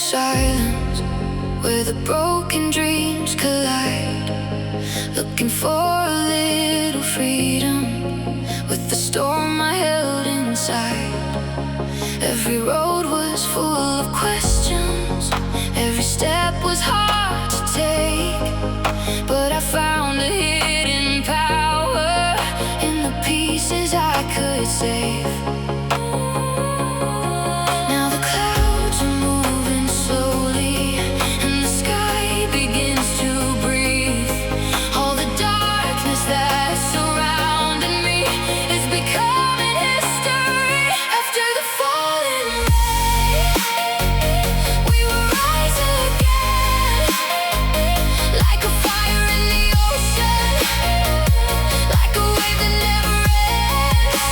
silence where the broken dreams collide, looking for a little freedom with the storm I held inside. Every road was full of questions, every step was hard to take, but I found a hidden power in the pieces I could save. Now the clouds are moving slowly and the sky begins to breathe. All the darkness that surrounded me is becoming history. After the falling rain, we will rise again, like a fire in the ocean, like a wave that never ends.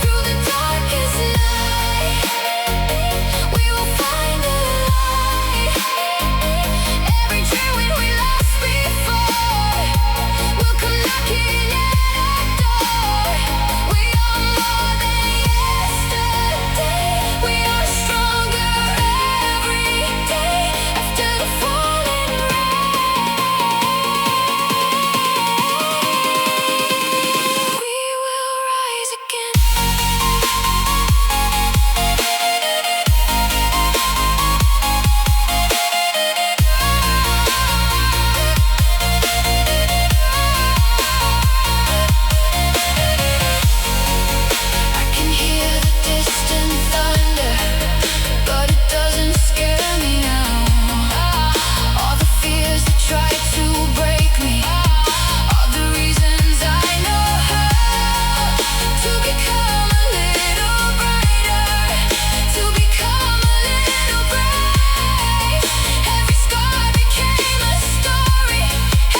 Through the darkest night, we will find a light. Every dream we lost before will come knocking at our door. We are more than yesterday. We are stronger every day. After the falling rain, we will rise again. I can hear the distant thunder, but it doesn't scare me now. All the fears that try to break me are the reasons I know how to become a little brighter, to become a little brave. Every scar became a story,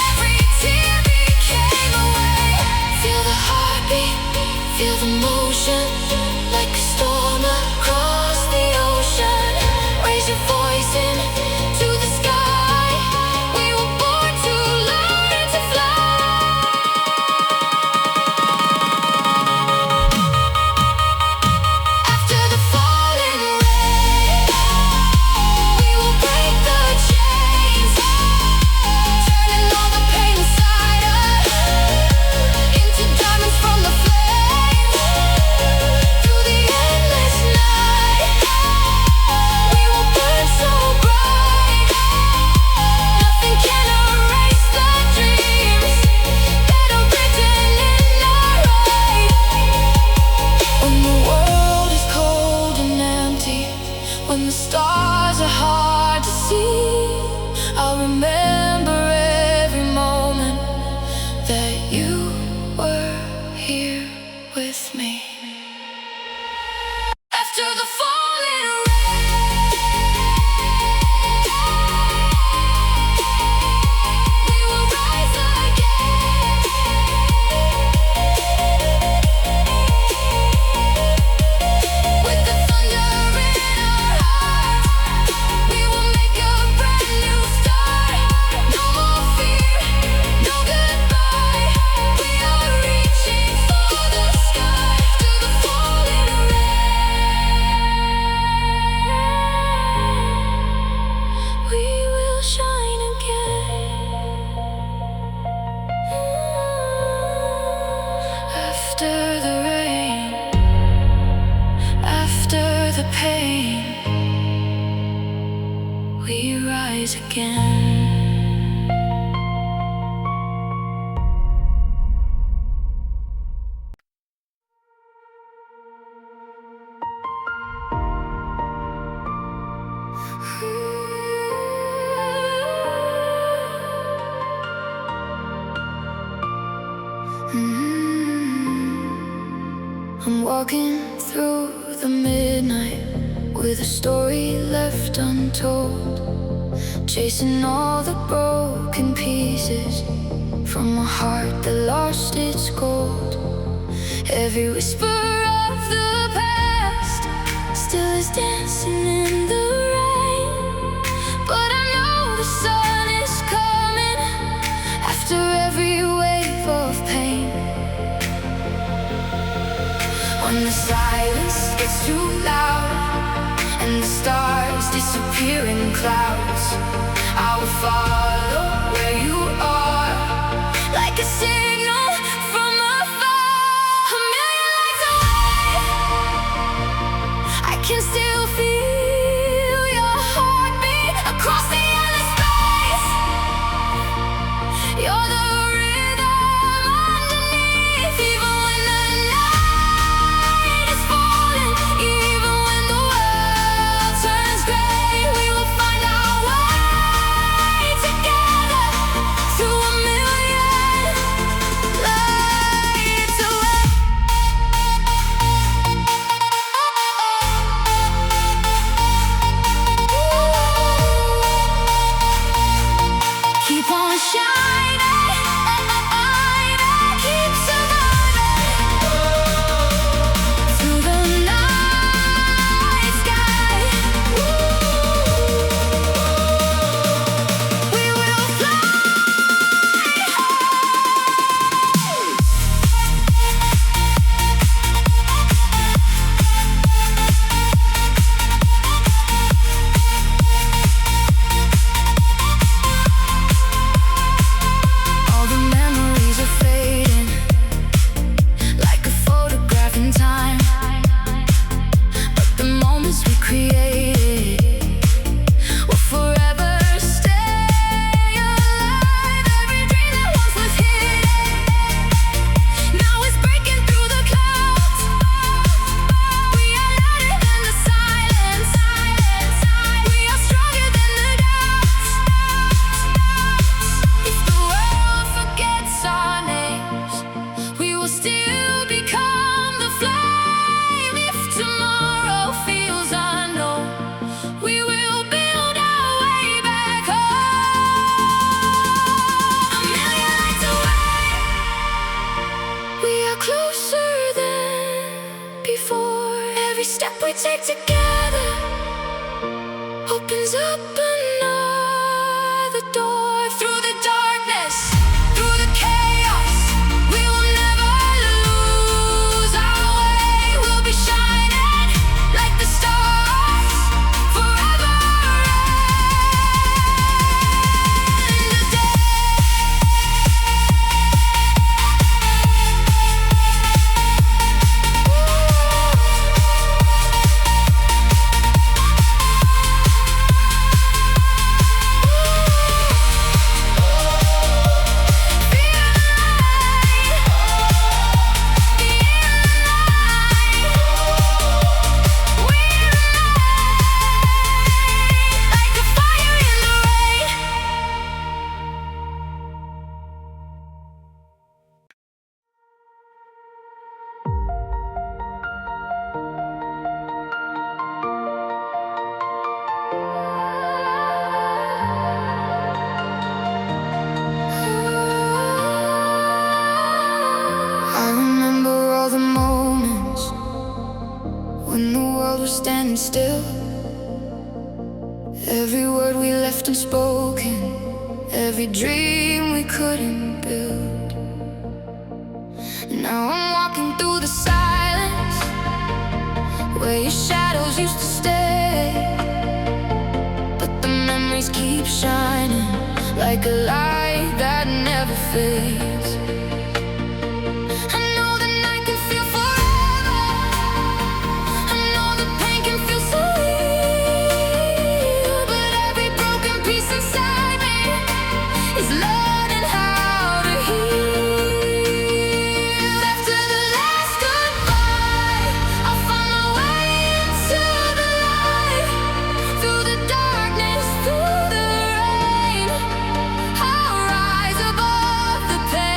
every tear became a way. Feel the heartbeat, feel the motion, like a storm across the ocean. Raise your voice into the sky. We were born to learn to fly. After the falling rain, we will break the chains, turning all the pain inside us into diamonds from the flames. Through the endless night, we will burn so bright, nothing can erase the dreams that are written in our eyes. When the world is cold and empty, when the stars are hard to see, I'll remember every moment that you were here with me. After the falling rain, we will rise again. With the thunder in our hearts, we will make a brand new start. No more fear, no goodbye. We are reaching for the sky. After the falling rain, we will shine again. After the rain, after the pain, we rise again. I'm walking through the midnight with a story left untold, chasing all the broken pieces from a heart that lost its gold. Every whisper of the past still is dancing in the rain, but I know the sun is coming after every wave of pain. When the silence gets too loud and the stars disappear in clouds. I will follow where you are, like a signal from afar. A million lights away, I can still feel your heartbeat across the endless space. You're the rhythm underneath, even when the night is falling, even when the world turns gray. We will find our way together to a million lights away. Keep on shining, keep surviving through the night sky. We will fly All the memories are fading, like a photograph in time. But the moments we created will forever stay alive. Every dream that once was hidden now is breaking through the clouds. We are louder than the silence. We are stronger than the doubts. If the world forgets our names, we will still become the flame. If tomorrow feels unknown, we will build our way back home. A million lights away, we are closer than before. Every step we take together opens up another door. Through the darkness, through the chaos, we will never lose our way. We'll be shining like the stars forever and a day. Like a fire in the rain. I remember all the moments when the world was standing still. Every word we left unspoken, every dream we couldn't build. Now I'm walking through the silence where your shadows used to stay. But the memories keep shining like a light that never fades. I know the night can feel forever. I know the pain can feel so real. But every broken piece inside me is learning how to heal. After the last goodbye, I'll find my way into the light. Through the darkness, through the rain, I'll rise above the pain.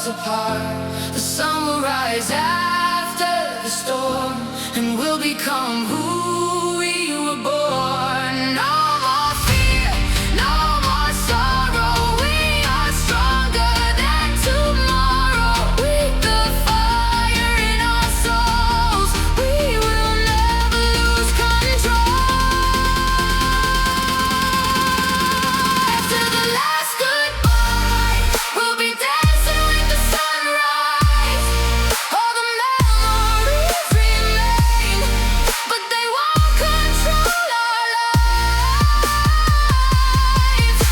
apart. The sun will rise after the storm, and we'll become who we were born. No more fear, no more sorrow. We are stronger than tomorrow. With the fire in our souls, we will never lose control. After the last goodbye, we'll be dancing with the sunrise. All the memories remain, but they won't control our lives.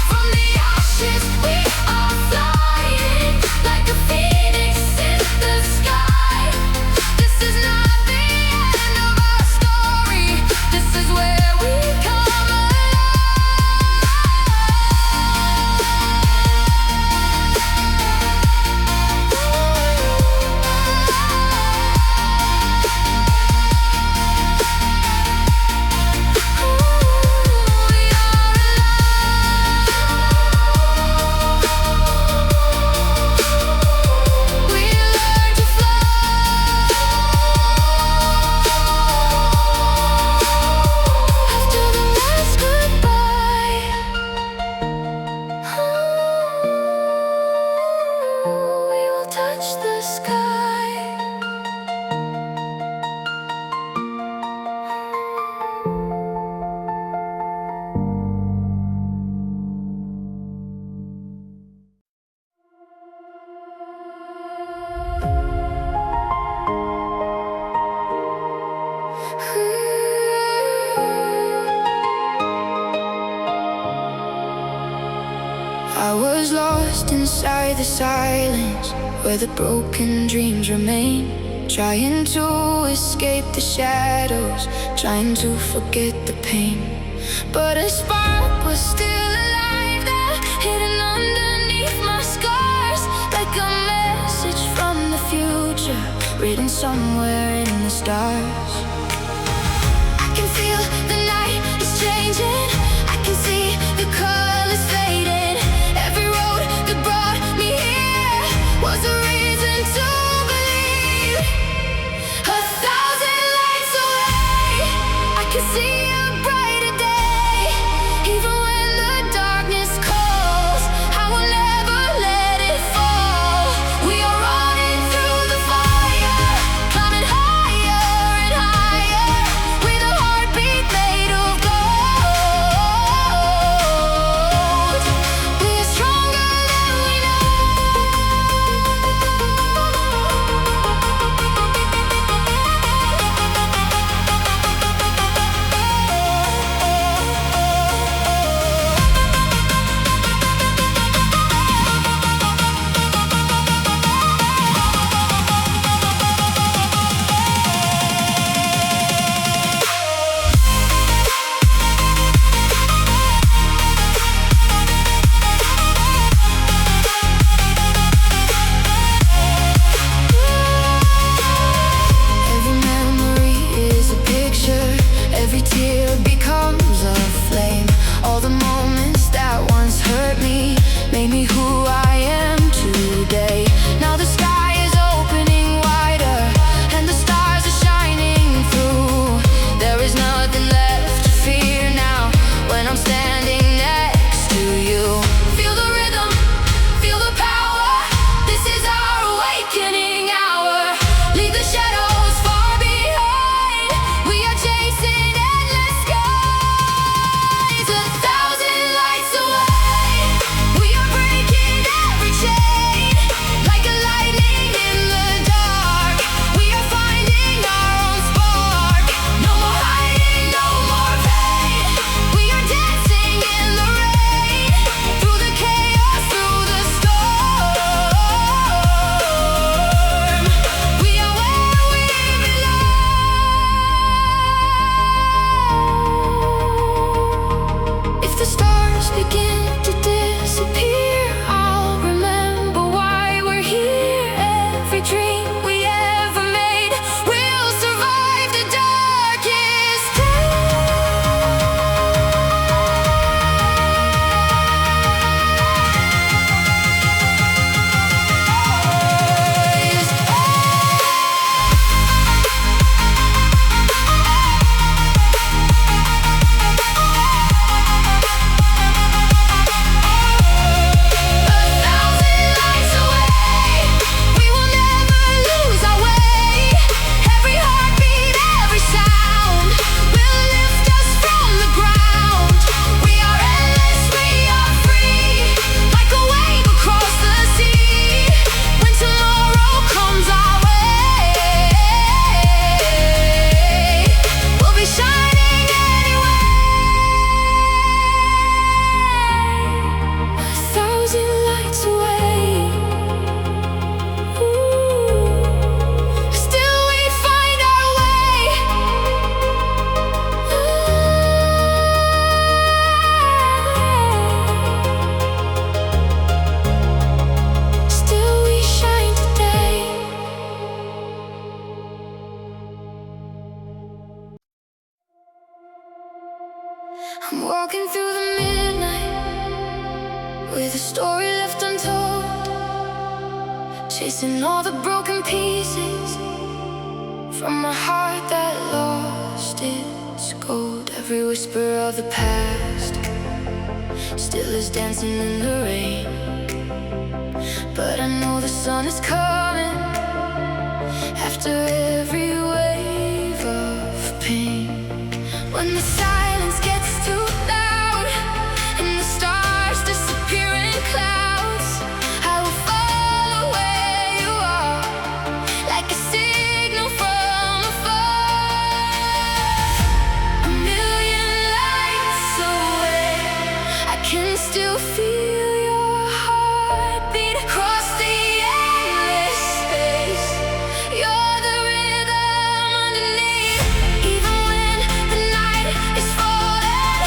From the ashes we are flying, like a phoenix in the sky. This is not the end of our story. This is where we come touch the sky. I was lost inside the silence, where the broken dreams remain. Trying to escape the shadows, trying to forget the pain. But a spark was still alive there, hidden underneath my scars. Like a message from the future, written somewhere in the stars. I can feel the night is changing, I can see the colors fading. Every road that brought me here was a reason to believe. 1,000 lights away, I can see a brighter day. Even when the darkness calls, I will never let it fall. We are running through the fire, climbing higher and higher. chasing all the broken pieces from my heart that lost its gold. Every whisper of the past still is dancing in the rain, but I know the sun is coming after every wave of pain. When the silence gets too loud and the stars disappear in clouds, I will follow where you are, like a signal from afar. A million lights away, I can still feel your heartbeat across the endless space. You're the rhythm underneath. Even when the night is falling,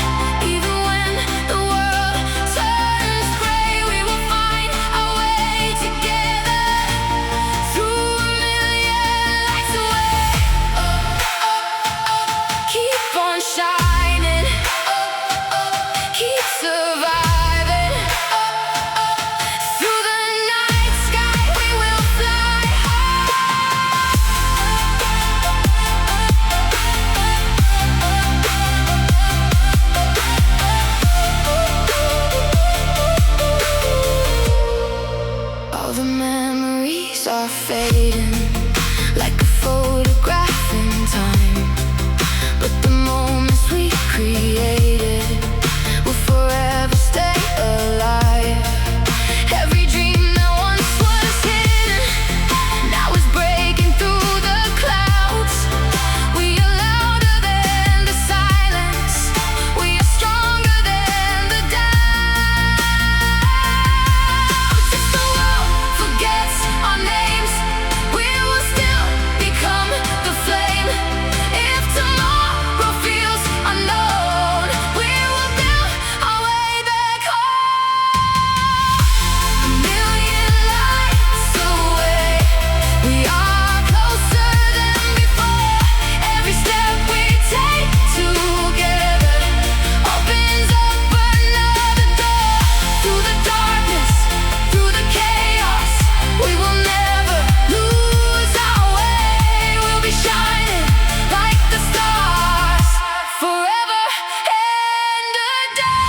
even when the world turns gray, we will find our way together through a million lights away. Keep on shining, keep surviving. Through the night sky we will fly high. All the memories are fading like a photograph in time, but the moments we created will forever stay alive. Every dream that once was hidden now is breaking through the clouds. We are louder than the silence, we are stronger than the doubt. If the world forgets our names, we will still become the flame. If tomorrow feels unknown, we will build our way back home. A million lights away, we are closer than before. Every step we take together opens up another door. Through the darkness, through the chaos, we will never lose our way. We'll be shining like the stars forever and a day.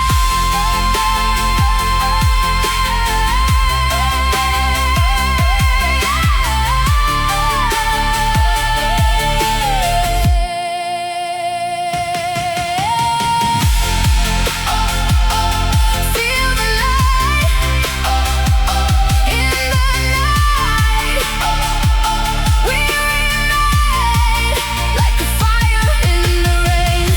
Feel the light in the night. We remain like a fire in the rain.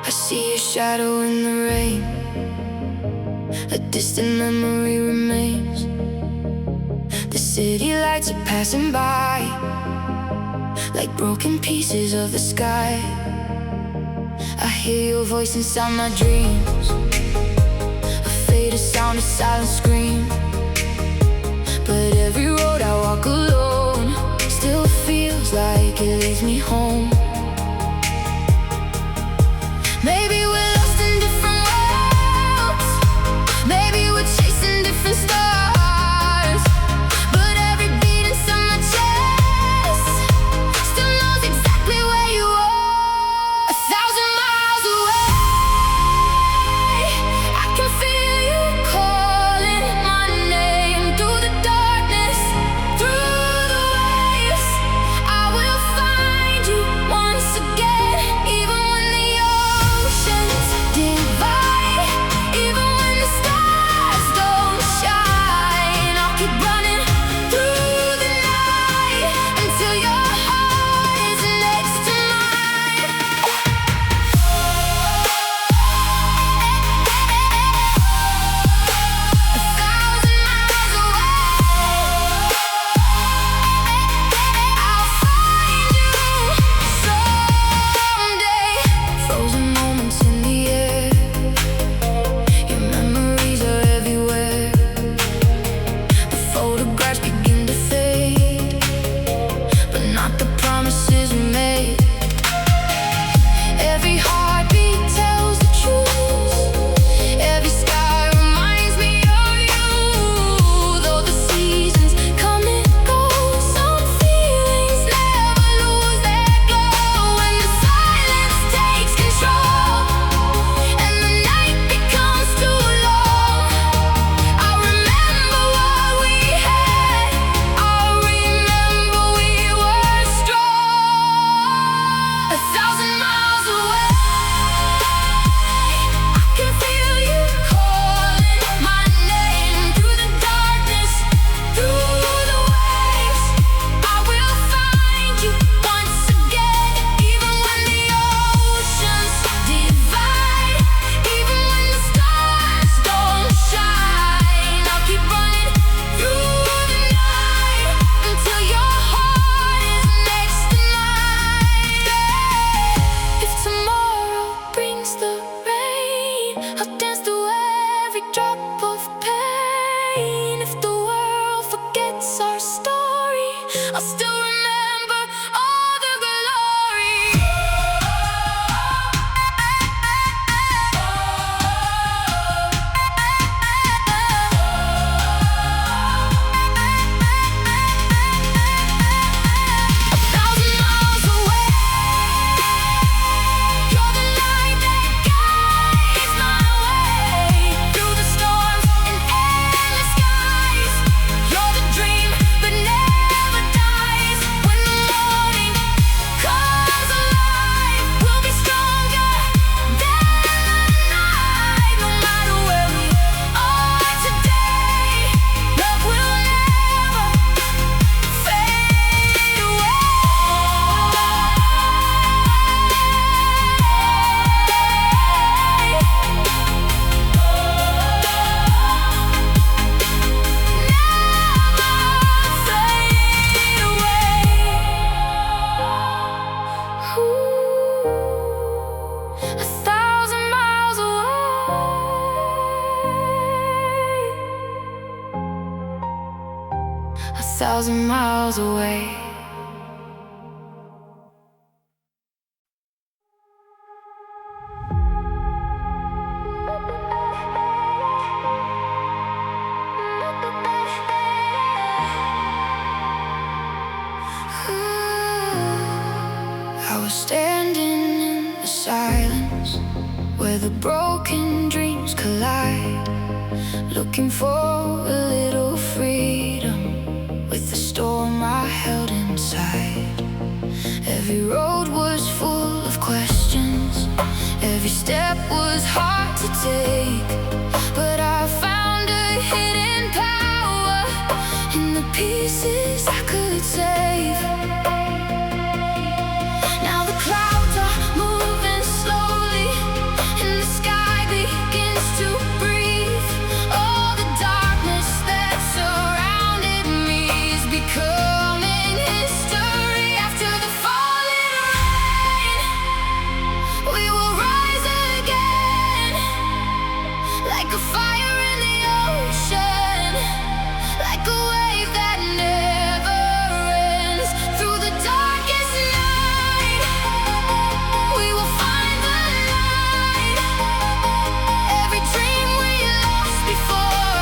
I see your shadow in the rain, a distant memory remains. The city lights are passing by like broken pieces of the sky. I hear your voice inside my dreams, a faded sound, a silent scream. But every road I walk alone still feels like it leads me home. Maybe we're lost in different worlds, maybe we're chasing different stars, but every beat inside my chest still knows exactly where you are. 1,000 miles away, I can feel you calling my name. Through the darkness, through the waves, I will find you. 1,000 miles away. I was standing in the silence where the broken dreams collide, looking for a little freedom with the storm I held inside. Every road was full of questions, every step was hard to take, but I found a hidden power in the pieces I could save. Now the clouds are moving slowly and the sky begins to breathe. All the darkness that surrounded me is becoming history. After the falling rain, we will rise again, like a fire in the ocean, like a wave that never ends. Through the darkest night, we will find the light. Every dream we lost before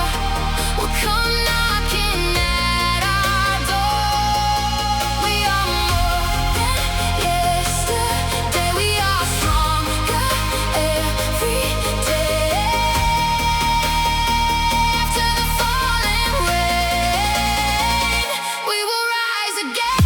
will come knocking at our door. We are more than yesterday, we are stronger every day. After the falling rain, we will rise again.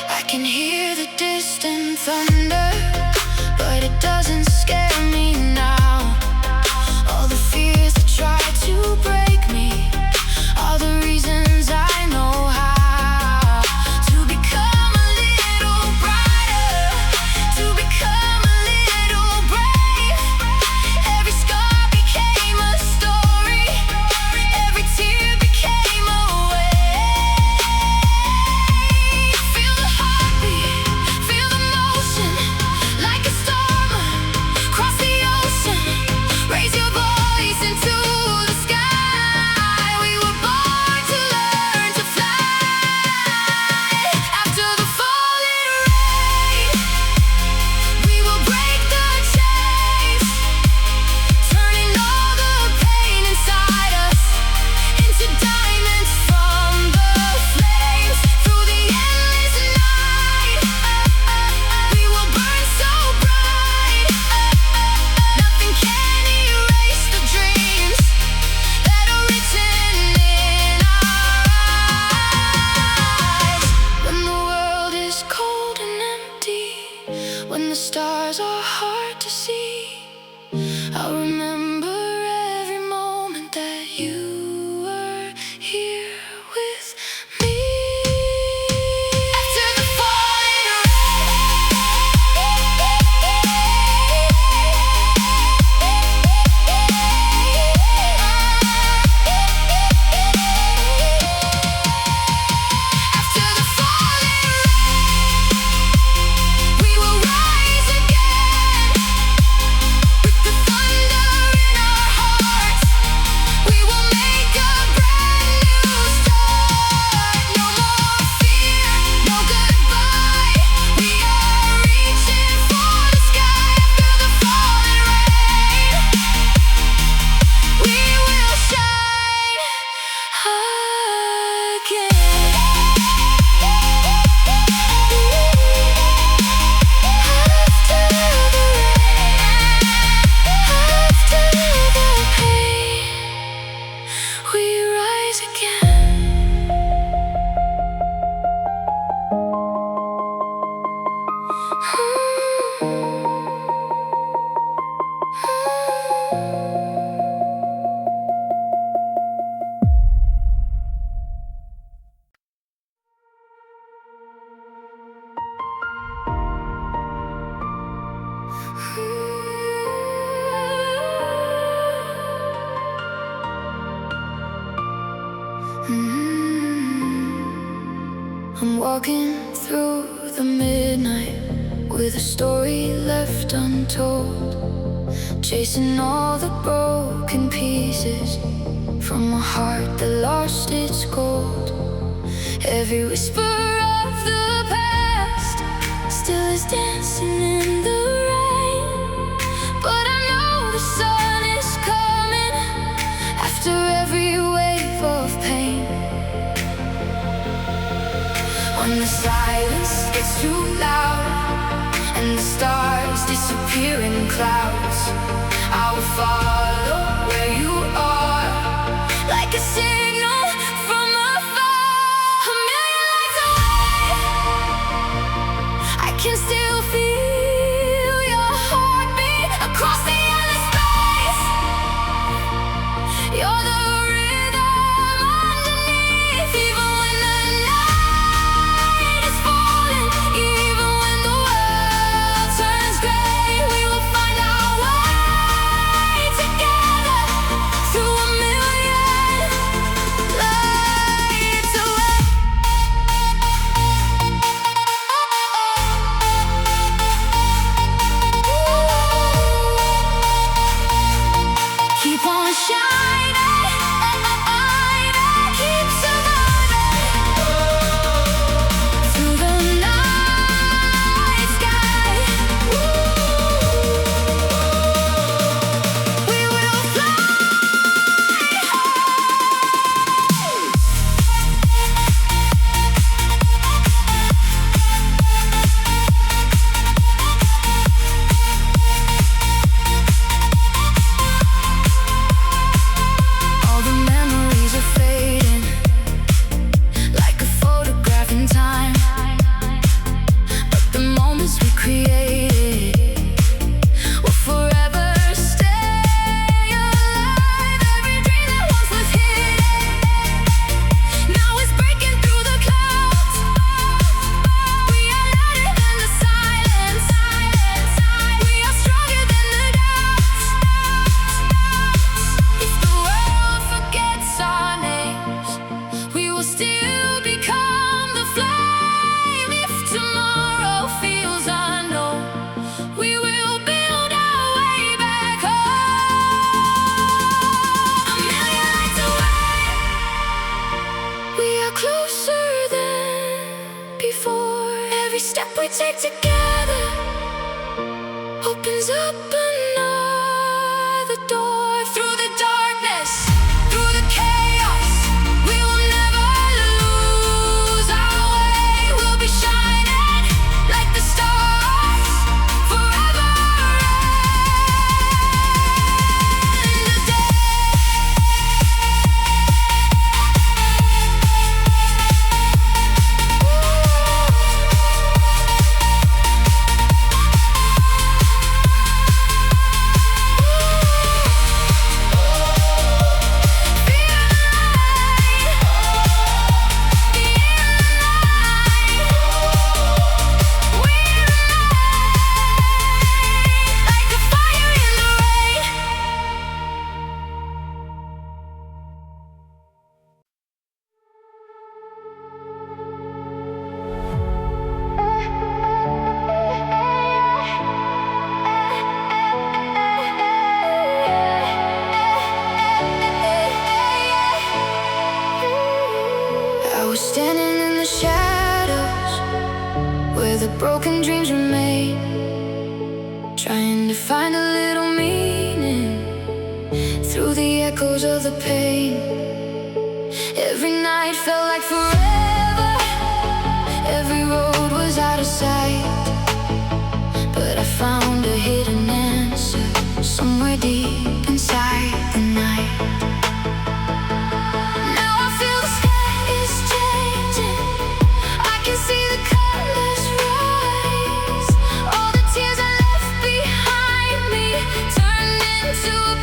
I can hear the distant thunder, but it doesn't scare me now. All the fears that try to break me are the reasons I know how to become a little brighter, to become a little brave. Every scar became a story, every tear became a way. Feel the heartbeat walking through the midnight with a story left untold, chasing all the broken pieces from a heart that lost its gold. Every whisper of the past still is dancing in the rain, but I know the sun is coming after every wave of pain. When the silence gets too loud and the stars disappear in clouds, I will follow where you are, like a signal from afar. A million lights away, I can still feel your heartbeat across the endless space. You're the rhythm underneath, even when the night is falling, even when the world turns gray. We will find our way together through a million lights away. Keep on shining, keep surviving through the night sky. We will fly All the memories are fading, like a photograph in time. But the moments we created will forever stay alive. Every dream that once was hidden now is breaking through the clouds. We are louder than the silence. We are stronger than the doubts. If the world forgets our names, we will still become the flame. If tomorrow feels unknown, we will build our way back home. A million lights away, we are closer than before. Every step we take together opens up another door. Through the darkness, through the chaos, we will never lose our way. We'll be shining like the stars forever and a day. Like a fire in the rain. I was standing in the shadows where the broken dreams remain, trying to find a little meaning through the echoes of the pain. Every night felt like forever, every road was out of sight, but I found a hidden answer somewhere deep inside the night. Now I feel the sky is changing, I can see the colors rise. All the tears I left behind me turned into a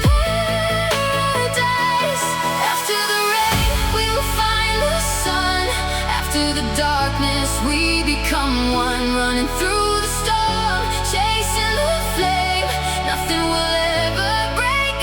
paradise. After the rain, we will find the sun. After the darkness, we become one, running through the storm, chasing the flame. Nothing will ever break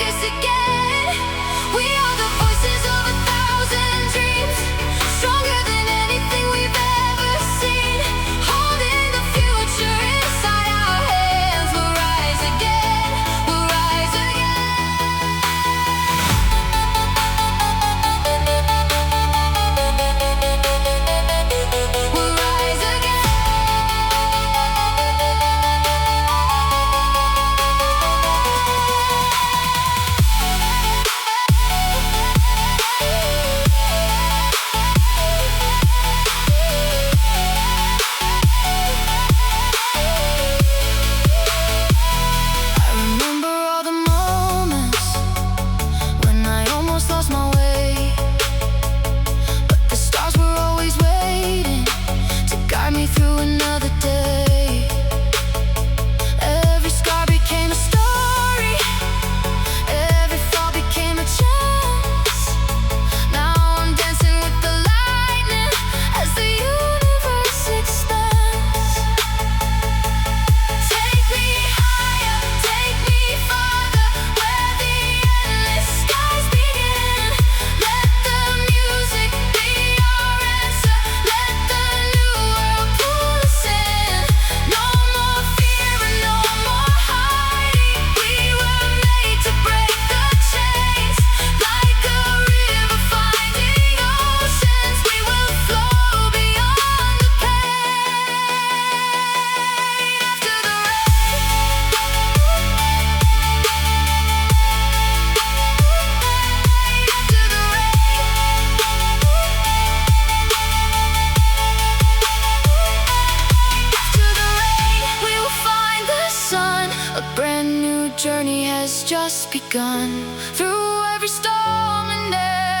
journey has just begun. Through every storm and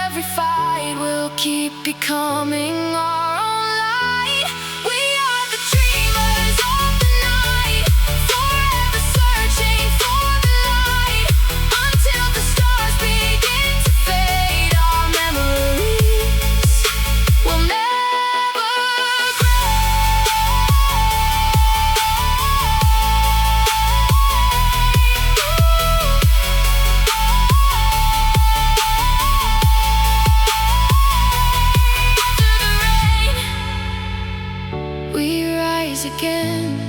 every fight, we'll keep becoming our own light. We are the dreamers of the night, forever searching for the light. Until the stars begin to fade, our memories will never again.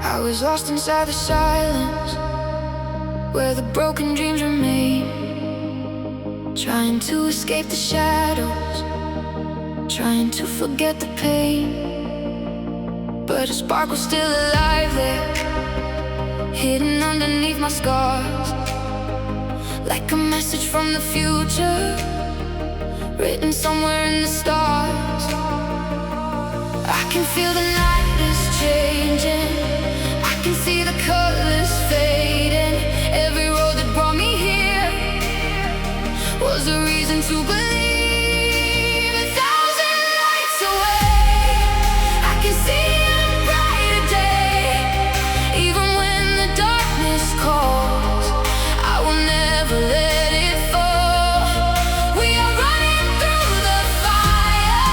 I was lost inside the silence, where the broken dreams remain, trying to escape the shadows, trying to forget the pain. But a spark was still alive there, hidden underneath my scars, like a message from the future, written somewhere in the stars. I can feel the night is changing, I can see the colors fading. Every road that brought me here was a reason to believe. 1,000 lights away, I can see a brighter day. Even when the darkness calls, I will never let it fall. We are running through the fire,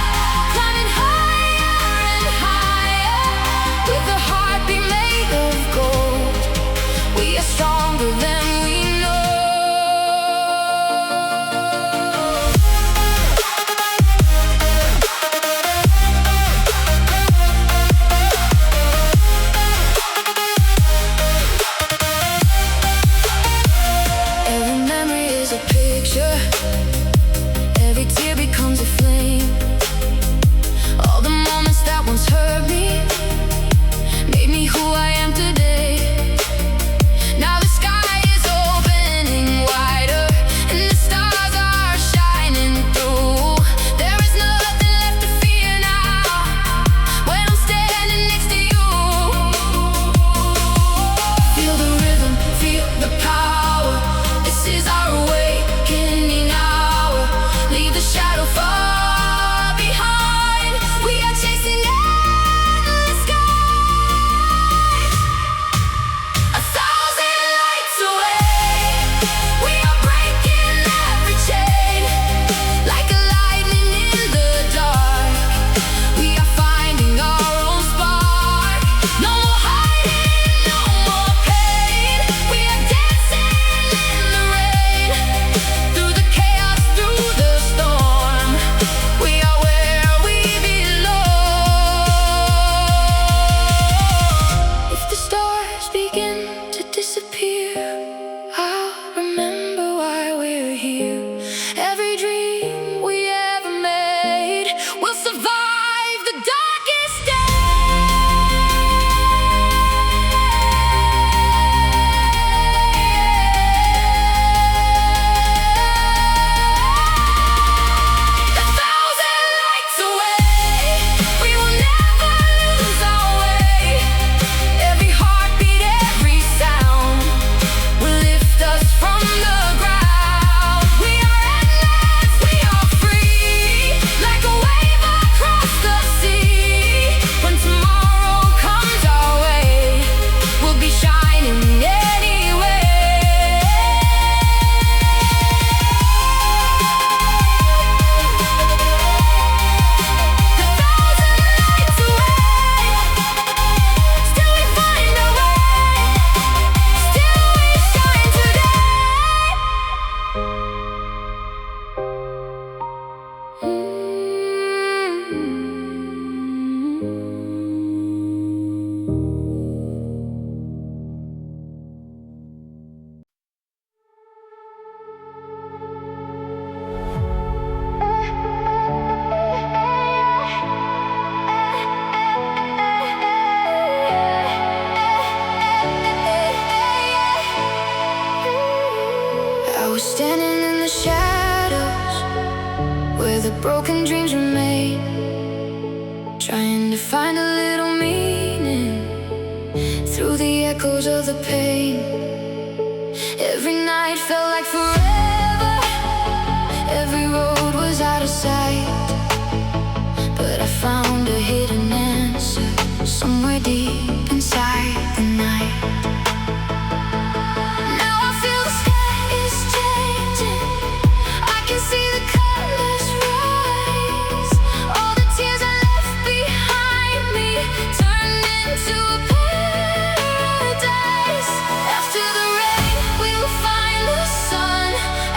climbing higher and higher, with a heartbeat made of gold. broken dreams remain, trying to find a little meaning through the echoes of the pain. Every night felt like forever, every road was out of sight, but I found a hidden answer somewhere deep inside the night. Now I feel the sky is changing, I can see the colors rise. All the tears I left behind me turned into a paradise. After the rain, we will find the sun.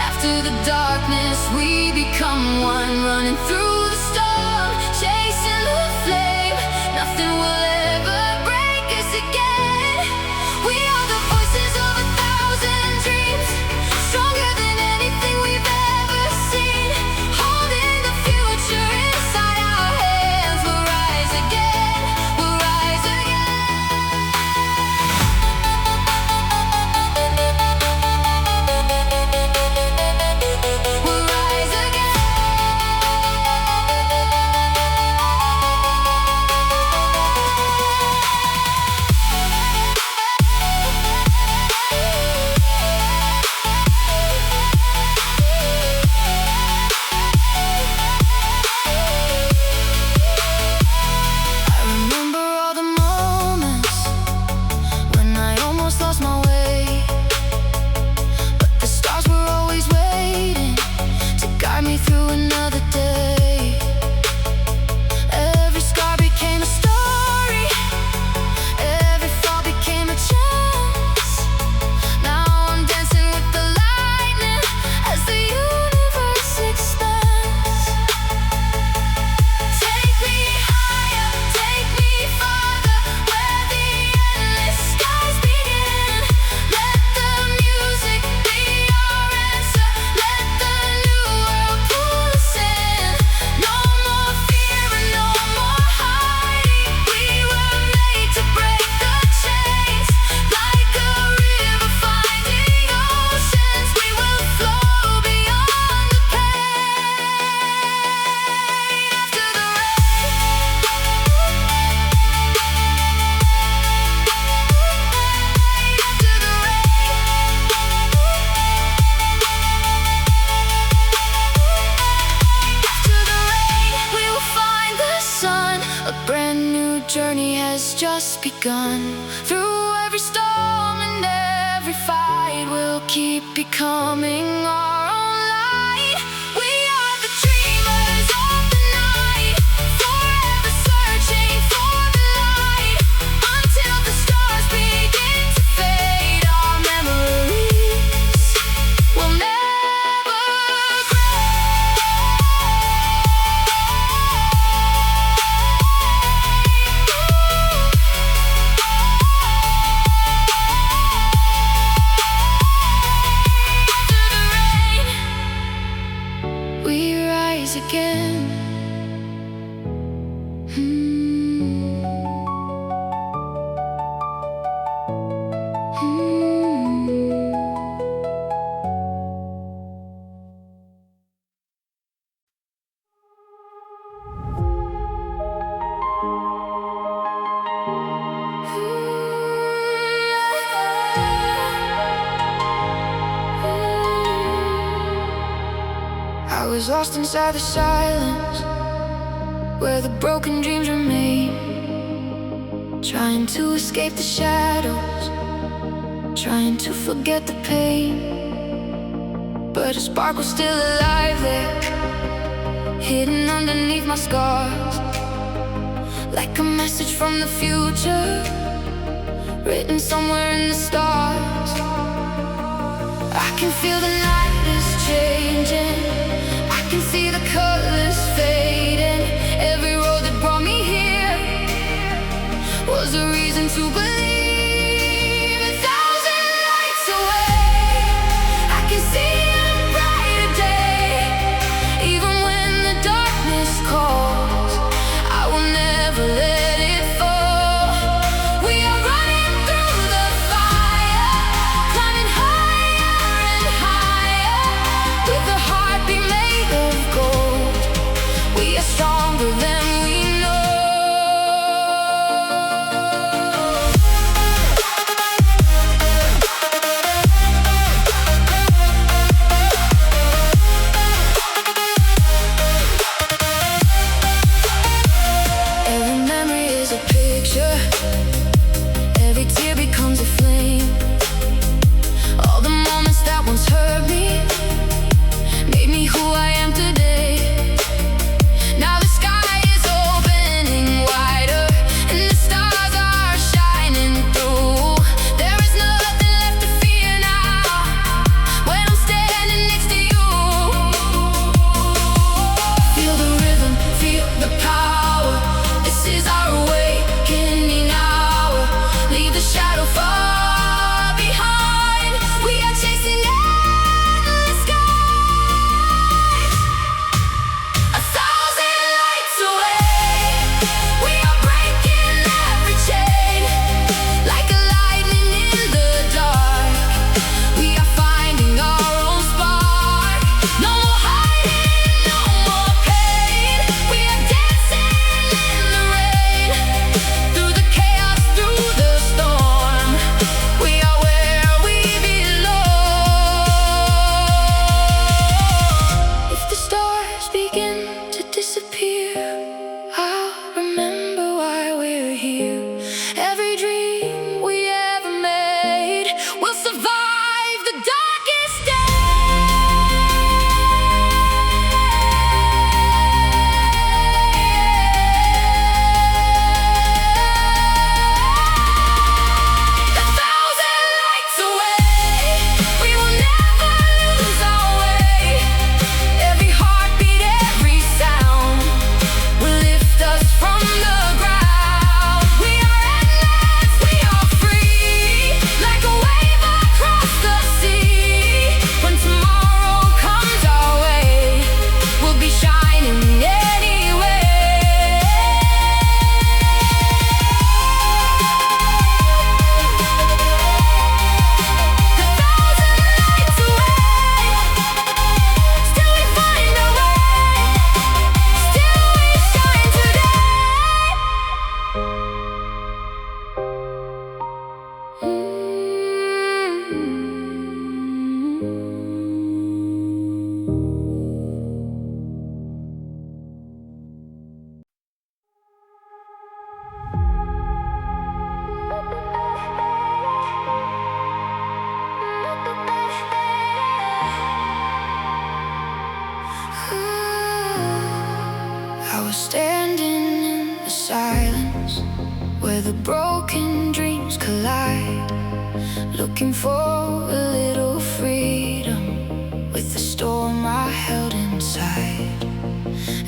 After the darkness, we become one, running through the storm, chasing the flame. Nothing will ever break us again. We are the voices of 1,000 dreams, stronger than anything we've ever seen. Holding the future inside our hands. We'll rise again, we'll rise again. We'll rise again. I remember all the moments when I almost lost my way, but the stars were always waiting to guide me through another day. Every scar became a story, every fall became a chance. Now I'm dancing with the lightning as the universe expands. Take me higher, take me farther, where the endless skies begin. Let the music be our answer, let the new world pull us in. No more fear and no more hiding, we were made to break the chains. Like a river finding oceans, we will flow beyond the pain. After the rain, we will find the sun. A brand new journey has just begun. Through every storm and every fight, we'll keep becoming our own light. We are the dreamers of the night, forever searching for the light, until the stars begin to fade. Our memories will never we rise again. I was lost inside the silence, where the broken dreams remain, trying to escape the shadows, trying to forget the pain. But a spark was still alive there, hidden underneath my scars, like a message from the future, written somewhere in the stars. I can feel the night is changing, I can see the colors fading. Every road that brought me here was a reason to believe. 1,000 lights away, I can see a brighter day. Even when the darkness calls, I will never let it fall. We are running through the fire, climbing higher and higher, with a heart looking for a little freedom with the storm I held inside.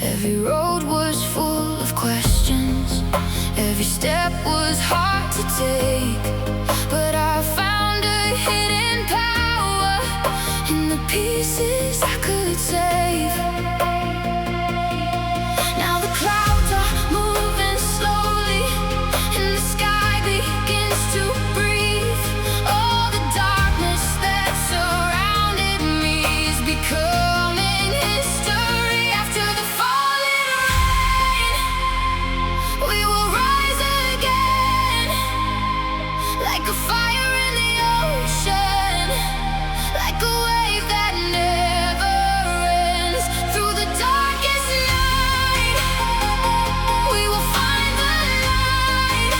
Every road was full of questions, every step was hard to take, but I found a hidden power in the pieces I could save. Now the clouds are moving slowly and the sky begins to breathe. All the darkness that surrounded me is becoming history. After the falling rain, we will rise again, like a fire in the ocean, like a wave that never ends. Through the darkest night, we will find the light.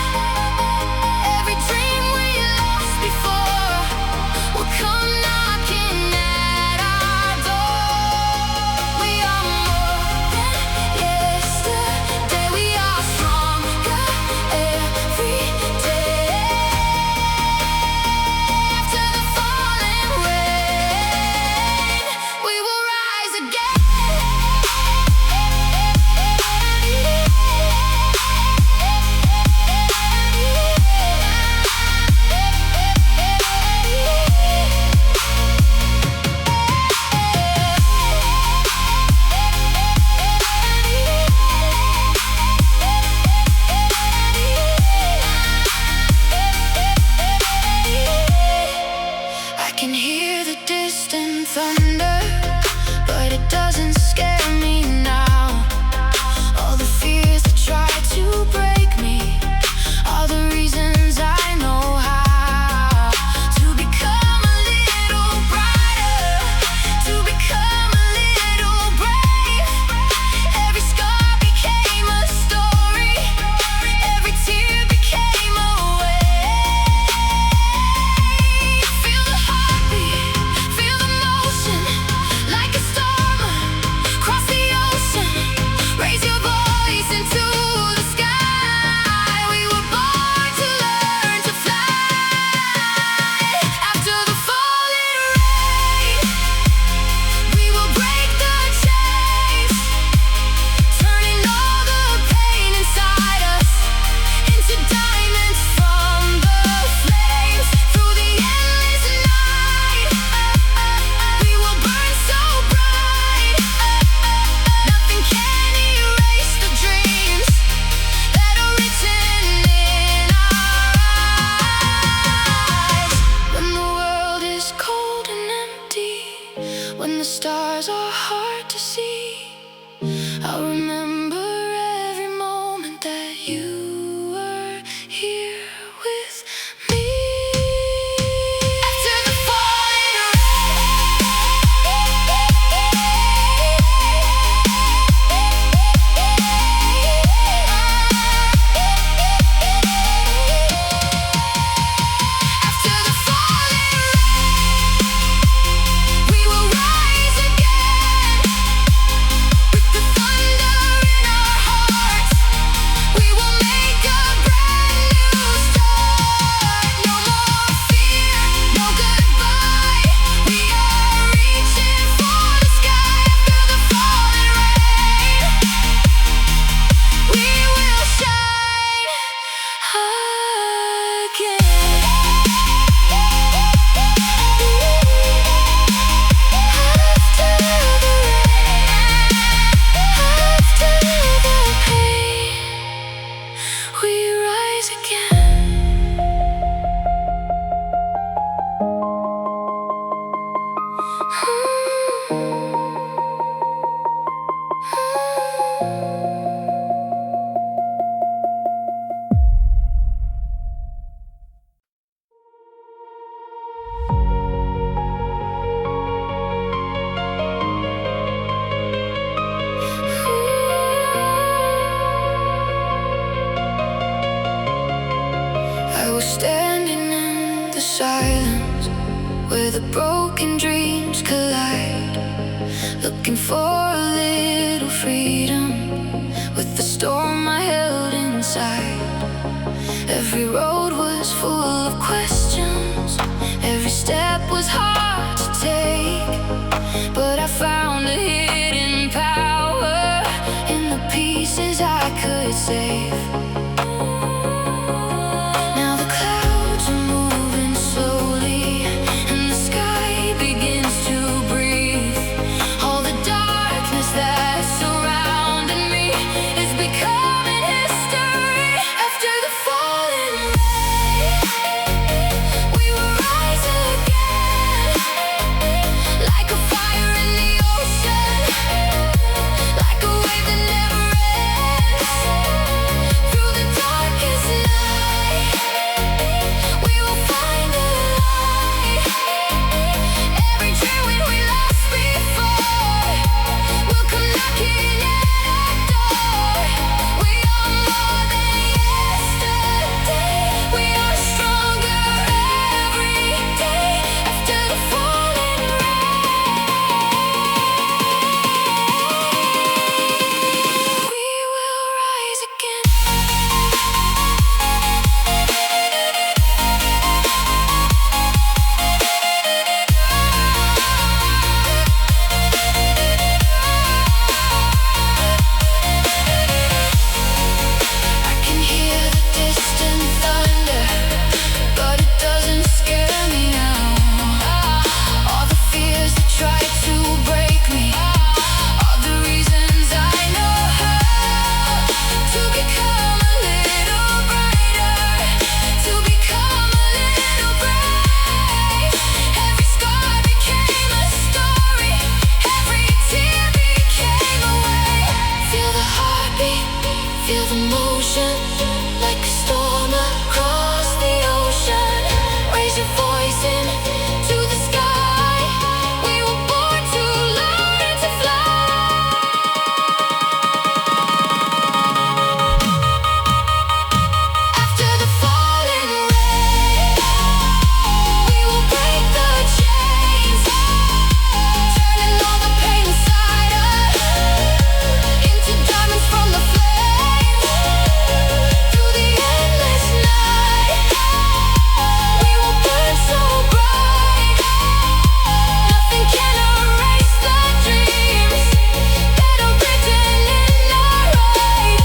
Every dream we lost before will come knocking at our door. We are more than yesterday, we are stronger every day. After the falling rain, we will rise again. I can hear the distant thunder, but it doesn't scare me now. All the fears that try to break me are the reasons I know how to become a little brighter, to become a little brave. Every scar became a story, every tear became a wave. Feel the heartbeat, feel the motion, like a storm across the ocean. Raise your voice into the sky. We were born to learn to fly. After the falling rain, we will break the chains, turning all the pain inside us into diamonds from the flames. Through the endless night, we will burn so bright, nothing can erase the dreams that are written in our eyes. When the world is cold and empty, when the stars are hard to see, I'll remember every moment that you were here with me. After the falling After the falling rain, we will rise again, with the thunder in our hearts. We will make a brand new start. No more fear, no goodbye. We are reaching for the sky. After the falling rain, we will shine again. After the rain, after the pain, we rise again. I was standing in the silence where the broken dreams collide, looking for a little freedom with the storm I held inside. Every road was full of questions, was hard to take, but I found a hidden power in the pieces I could save. Now the clouds are moving slowly, and the sky begins to breathe. All the darkness that surrounded me is becoming history. After the falling rain, we will rise again, like a fire in the ocean, like a wave that never ends. Through the darkest night, we will find a light. Every dream we lost before will come knocking at our door. We are more than yesterday. We are stronger every day. After the falling rain, we will rise again. I can hear the distant thunder, but it doesn't scare me now. All the fears that try to break me are the reasons I know how to become a little brighter, to become a little brave. Every scar became a story, every tear became a way. Feel the heartbeat, feel the motion, like a storm across the ocean. Raise your voice into the sky. We were born to learn and to fly. After the falling rain, we will break the chains, turning all the pain inside us into diamonds from the flames. Through the endless night, we will burn so bright, nothing can erase the dreams that are written in our eyes.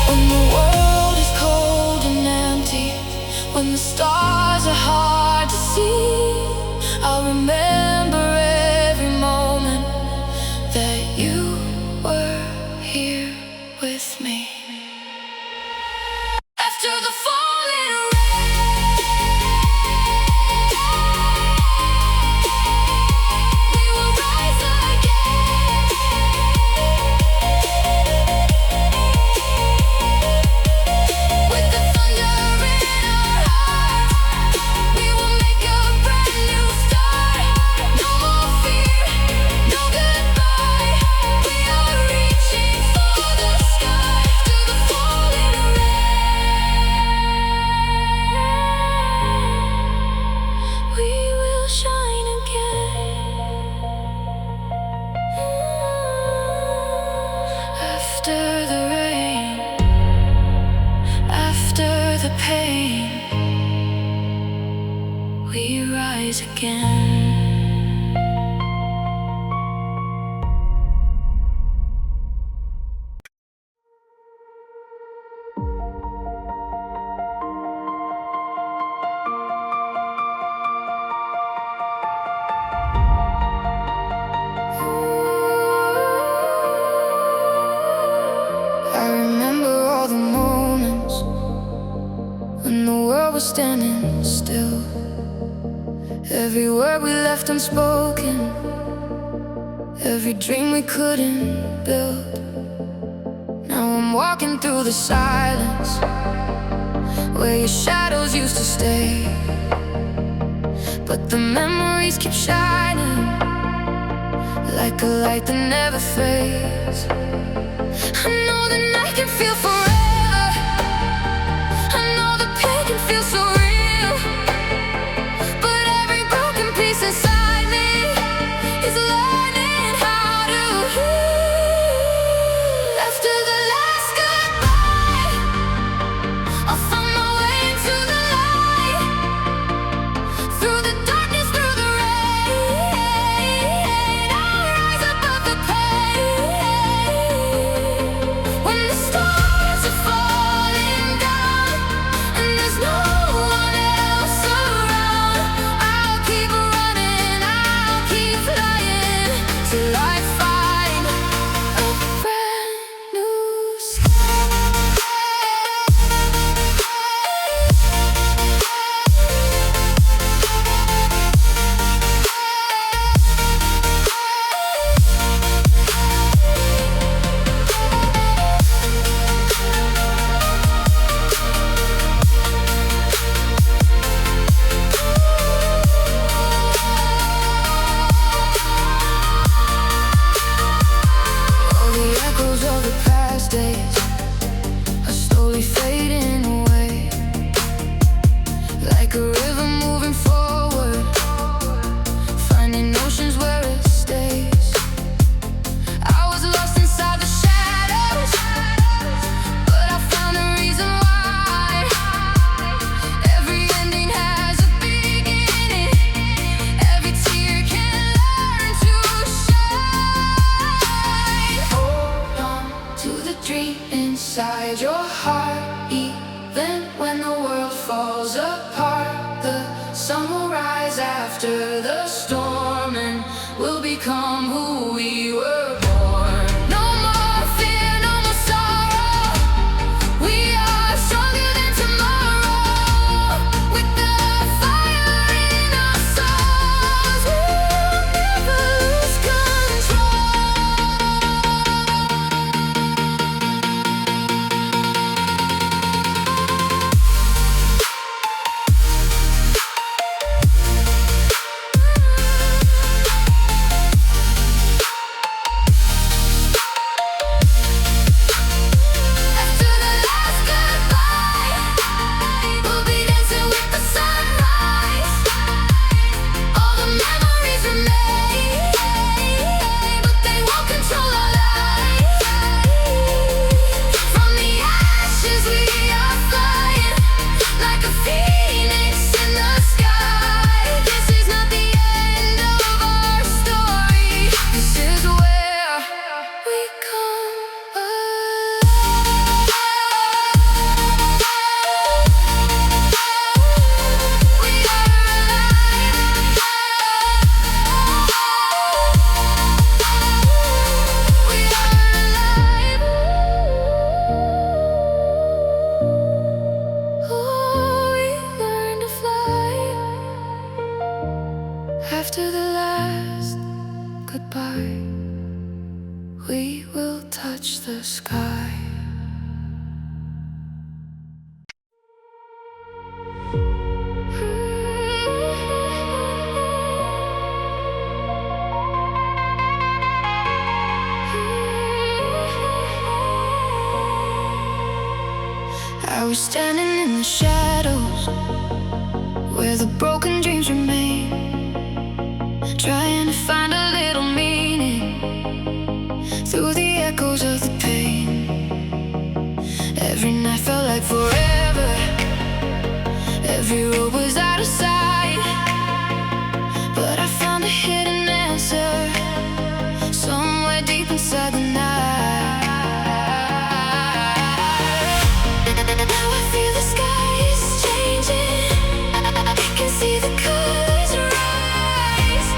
When the world is cold and empty, when the stars are hard to see, I'll remember every moment that you were here with me. After the falling rain, we will rise again. With the thunder in our hearts, we will make a brand new start. No more fear, no goodbye. We are reaching for the sky. After the falling rain, we will shine again. After the rain, after the pain, we rise again. I remember all the moments when the world was standing still. Every word we left unspoken, every dream we couldn't build. Now I'm walking through the silence where your shadows used to stay, but the memories keep shining like a light that never fades. I know the night can feel forever, I know the pain can feel so real, but every broken piece inside me is learning how to heal. After the last goodbye, I'll find my way into the light. Through the dark river moving forward, finding oceans where it stays. I was lost inside the shadows, but I found a reason why. Every ending has a beginning, every tear can learn to shine. Hold on to the dream inside your heart, even when the world falls apart. The sun will rise after the storm, and we'll become who we were born. No more fear, no more sorrow. We are stronger than tomorrow. With the fire in our souls, we'll never lose after the last goodbye, we will touch the sky. I was standing in the shadows where the broken dreams remain, trying to find a little meaning through the echoes of the pain. Every night felt like forever, every road was out of sight, but I found a hidden answer somewhere deep inside the night. Now I feel the sky is changing, I can see the colors rise.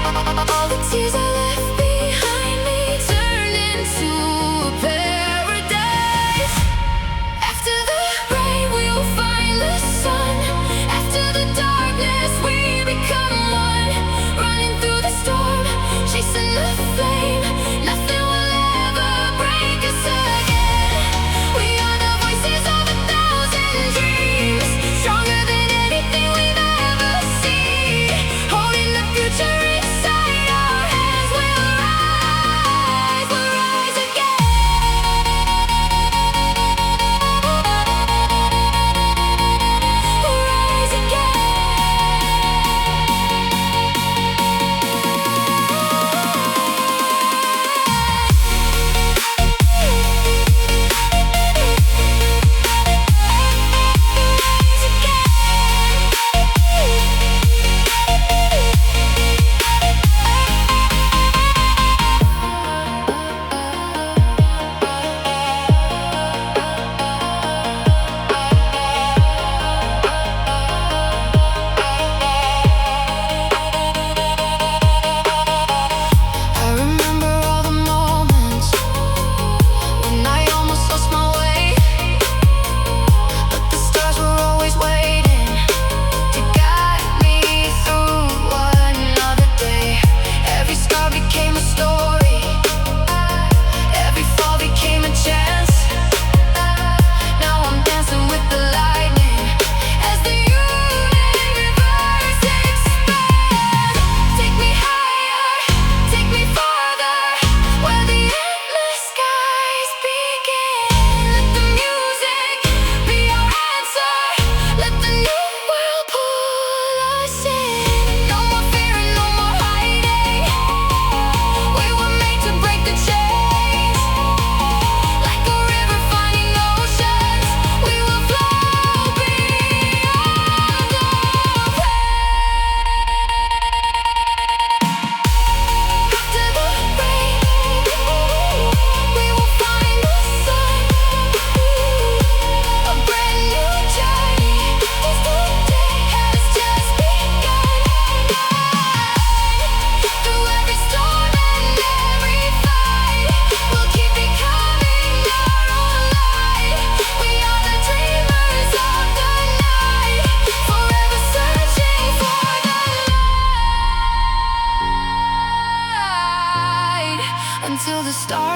All the tears I left behind me turned into a paradise. After the rain we'll find the sun, after the darkness we become one. Running through the storm, chasing the flame, nothing will ever break us again. We are the voices of 1,000 dreams, stronger than anything we've ever seen, holding the future inside our hands.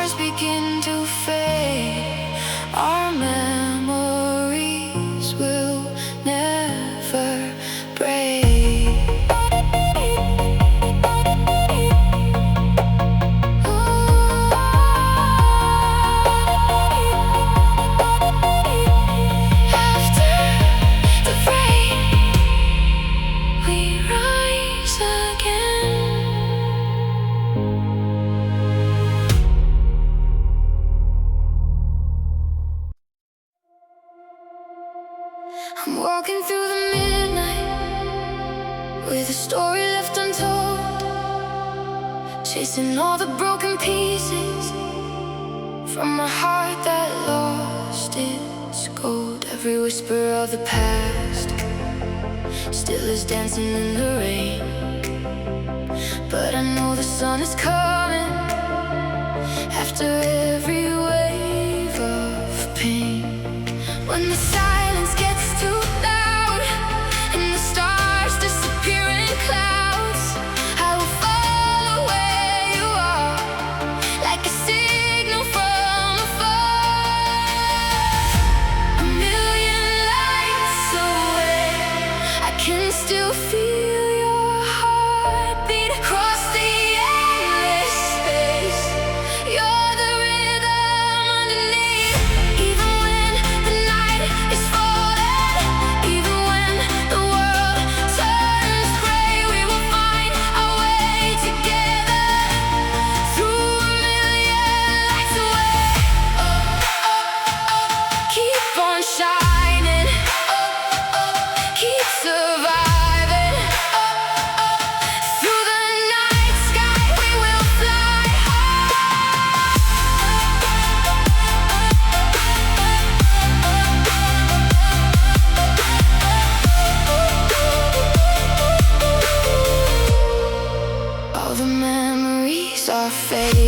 stars begin to fade, our memories will never break. After the rain, we rise again. I'm walking through the midnight with a story left untold, chasing all the broken pieces from my heart that lost its gold. Every whisper of the past still is dancing in the rain, but I know the sun is coming after every wave of pain. When the silence gets too loud and the stars disappear in clouds, I will follow where you are, like a signal from afar. A million lights away, I can still feel your heartbeat across the endless space. You're the rhythm underneath. Even when the night is falling, even when the world turns gray, we will find our way together through a million lights away. Keep on shining, keep surviving. Through the night sky we will fly high. All the memories are fading.